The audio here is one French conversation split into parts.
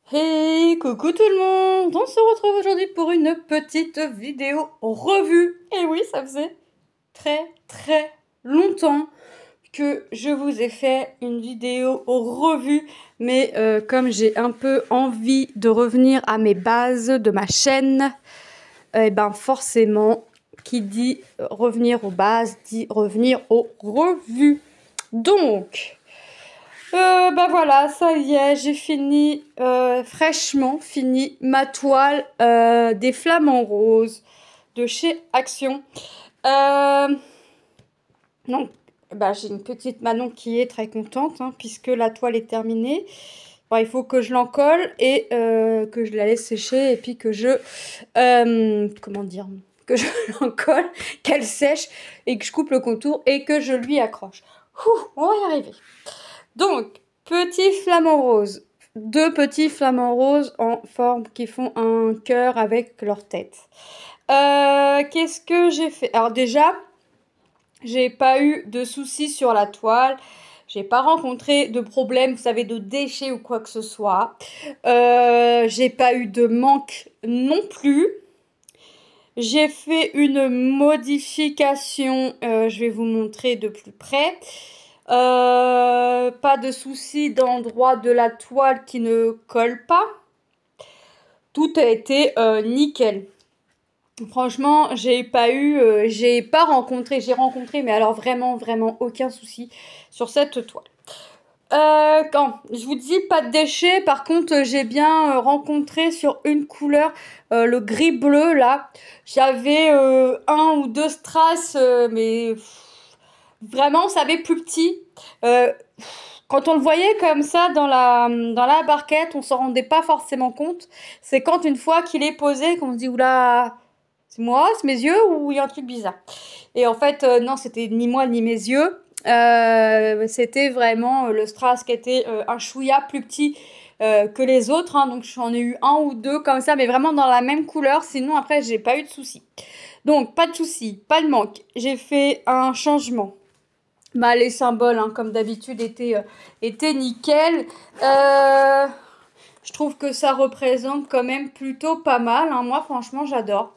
Hey, coucou tout le monde! On se retrouve aujourd'hui pour une petite vidéo revue. Et oui, ça faisait très longtemps que je vous ai fait une vidéo revue. Mais comme j'ai un peu envie de revenir à mes bases de ma chaîne, et ben forcément, qui dit revenir aux bases, dit revenir aux revues. Donc... bah voilà, ça y est, j'ai fini, fraîchement fini ma toile des flamants roses de chez Action. Donc, bah, j'ai une petite Manon qui est très contente, hein, puisque la toile est terminée. Bon, il faut que je l'encolle et que je la laisse sécher et puis que je... comment dire? Que je l'encolle, qu'elle sèche et que je coupe le contour et que je lui accroche. Ouh, on va y arriver. Donc, petit flamant rose. Deux petits flamants roses en forme qui font un cœur avec leur tête. Qu'est-ce que j'ai fait? Alors déjà, j'ai pas eu de soucis sur la toile. J'ai pas rencontré de problème, vous savez, de déchets ou quoi que ce soit. J'ai pas eu de manque non plus. J'ai fait une modification, je vais vous montrer de plus près. Pas de souci d'endroit de la toile qui ne colle pas. Tout a été nickel. Franchement, j'ai rencontré, mais alors vraiment aucun souci sur cette toile. Quand je vous dis pas de déchets, par contre, j'ai bien rencontré sur une couleur le gris bleu là. J'avais un ou deux strass, mais vraiment, vous savez, plus petit. Quand on le voyait comme ça dans la barquette, on s'en rendait pas forcément compte. C'est quand une fois qu'il est posé qu'on se dit oula, c'est moi, c'est mes yeux ou il y a un truc bizarre. Et en fait, non, c'était ni moi ni mes yeux. C'était vraiment le strass qui était un chouïa plus petit que les autres. Hein. Donc j'en ai eu un ou deux comme ça, mais vraiment dans la même couleur. Sinon, après, j'ai pas eu de soucis. Donc, pas de soucis, pas de manque. J'ai fait un changement. Bah, les symboles, hein, comme d'habitude, étaient nickel. Je trouve que ça représente quand même plutôt pas mal. Hein. Moi, franchement, j'adore.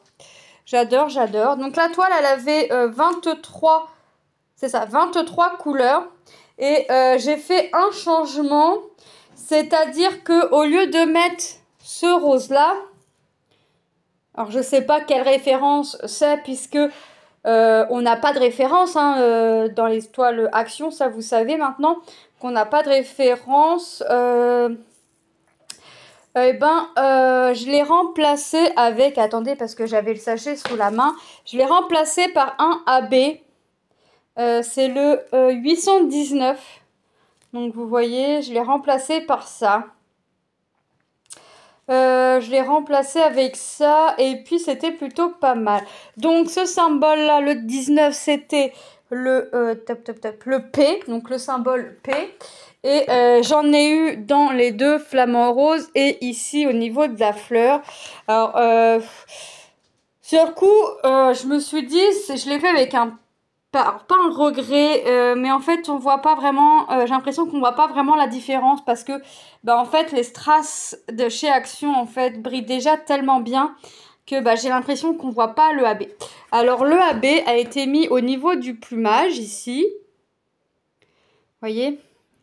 J'adore. Donc, la toile, elle avait 23, c'est ça, 23 couleurs. Et j'ai fait un changement. C'est-à-dire qu'au lieu de mettre ce rose-là, alors je sais pas quelle référence c'est, puisque... on n'a pas de référence hein, dans les toiles Action, ça vous savez maintenant qu'on n'a pas de référence. Je l'ai remplacé avec, attendez parce que j'avais le sachet sous la main, je l'ai remplacé par un AB, c'est le 819, donc vous voyez, je l'ai remplacé par ça. Je l'ai remplacé avec ça et puis c'était plutôt pas mal. Donc ce symbole là, le 19, c'était le le P, donc le symbole P. Et j'en ai eu dans les deux flamants roses et ici au niveau de la fleur. Alors sur le coup, je me suis dit, je l'ai fait avec un pas un regret, mais en fait on voit pas vraiment, j'ai l'impression qu'on voit pas vraiment la différence parce que bah en fait les strass de chez Action en fait brillent déjà tellement bien que bah j'ai l'impression qu'on voit pas le AB. Alors le AB a été mis au niveau du plumage ici, voyez.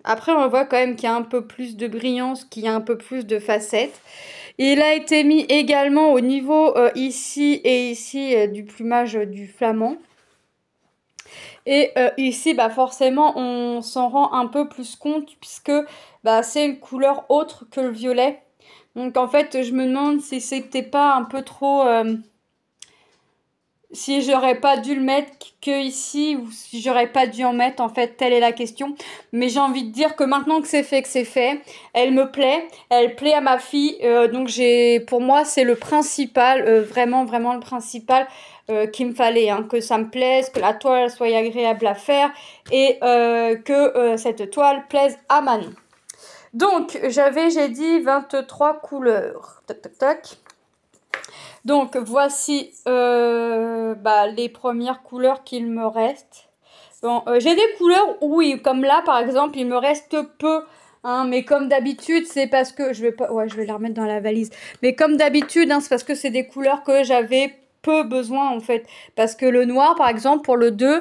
Après on voit quand même qu'il y a un peu plus de brillance, qu'il y a un peu plus de facettes. Il a été mis également au niveau ici et ici du plumage du flamand. Et ici, bah forcément, on s'en rend un peu plus compte puisque bah, c'est une couleur autre que le violet. Donc en fait, je me demande si c'était pas un peu trop... si j'aurais pas dû le mettre que ici ou si j'aurais pas dû en mettre, en fait, telle est la question. Mais j'ai envie de dire que maintenant que c'est fait, elle me plaît, elle plaît à ma fille. Donc pour moi, c'est le principal, vraiment le principal qu'il me fallait. Hein, que ça me plaise, que la toile soit agréable à faire et que cette toile plaise à Manon. Donc, j'ai dit 23 couleurs. Toc, toc, toc. Donc voici les premières couleurs qu'il me reste. Bon, j'ai des couleurs, oui, comme là par exemple, il me reste peu Hein, mais comme d'habitude, c'est parce que je vais pas, ouais, je vais la remettre dans la valise. Mais comme d'habitude, hein, c'est parce que c'est des couleurs que j'avais peu besoin en fait. Parce que le noir, par exemple, pour le 2,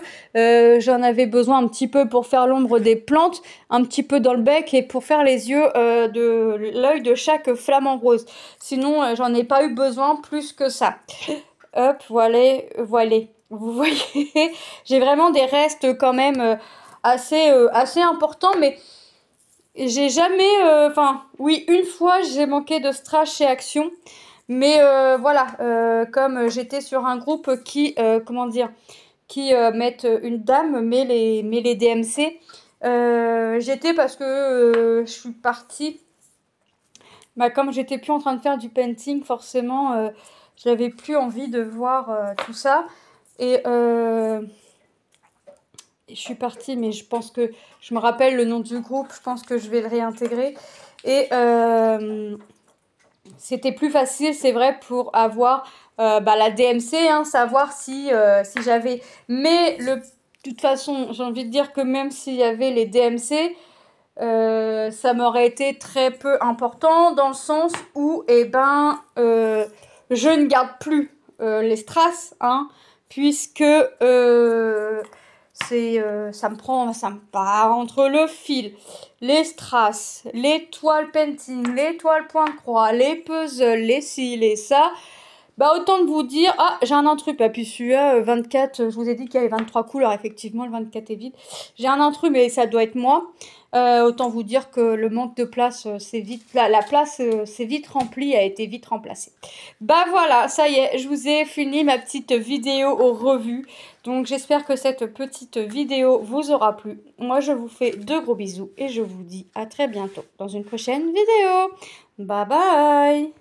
j'en avais besoin un petit peu pour faire l'ombre des plantes, un petit peu dans le bec et pour faire les yeux de l'œil de chaque flamant rose. Sinon, j'en ai pas eu besoin plus que ça. Hop, voilà, voilà. Vous voyez, j'ai vraiment des restes quand même assez importants, mais j'ai jamais, enfin, oui, une fois, j'ai manqué de strass chez Action. Mais voilà, comme j'étais sur un groupe qui, comment dire, qui mettent une dame, mais les DMC, j'étais parce que je suis partie. Bah, comme j'étais plus en train de faire du painting, forcément, j'avais plus envie de voir tout ça. Et je suis partie, mais je pense que je me rappelle le nom du groupe, je pense que je vais le réintégrer. Et c'était plus facile, c'est vrai, pour avoir la DMC, hein, savoir si j'avais. Mais de toute façon, j'ai envie de dire que même s'il y avait les DMC, ça m'aurait été très peu important dans le sens où, je ne garde plus les strass, hein, puisque ça me part entre le fil, les strass, les toiles painting, les toiles point-croix, les puzzles, les ci, les ça. Bah, autant de vous dire, ah, j'ai un intrus, bah, puis celui-là, 24, je vous ai dit qu'il y avait 23 couleurs, effectivement, le 24 est vide. J'ai un intrus, mais ça doit être moi. Autant vous dire que le manque de place, c'est vite, la place, c'est vite remplie, a été vite remplacée. Bah voilà, ça y est, je vous ai fini ma petite vidéo au revu. Donc j'espère que cette petite vidéo vous aura plu. Moi, je vous fais de gros bisous et je vous dis à très bientôt dans une prochaine vidéo. Bye bye!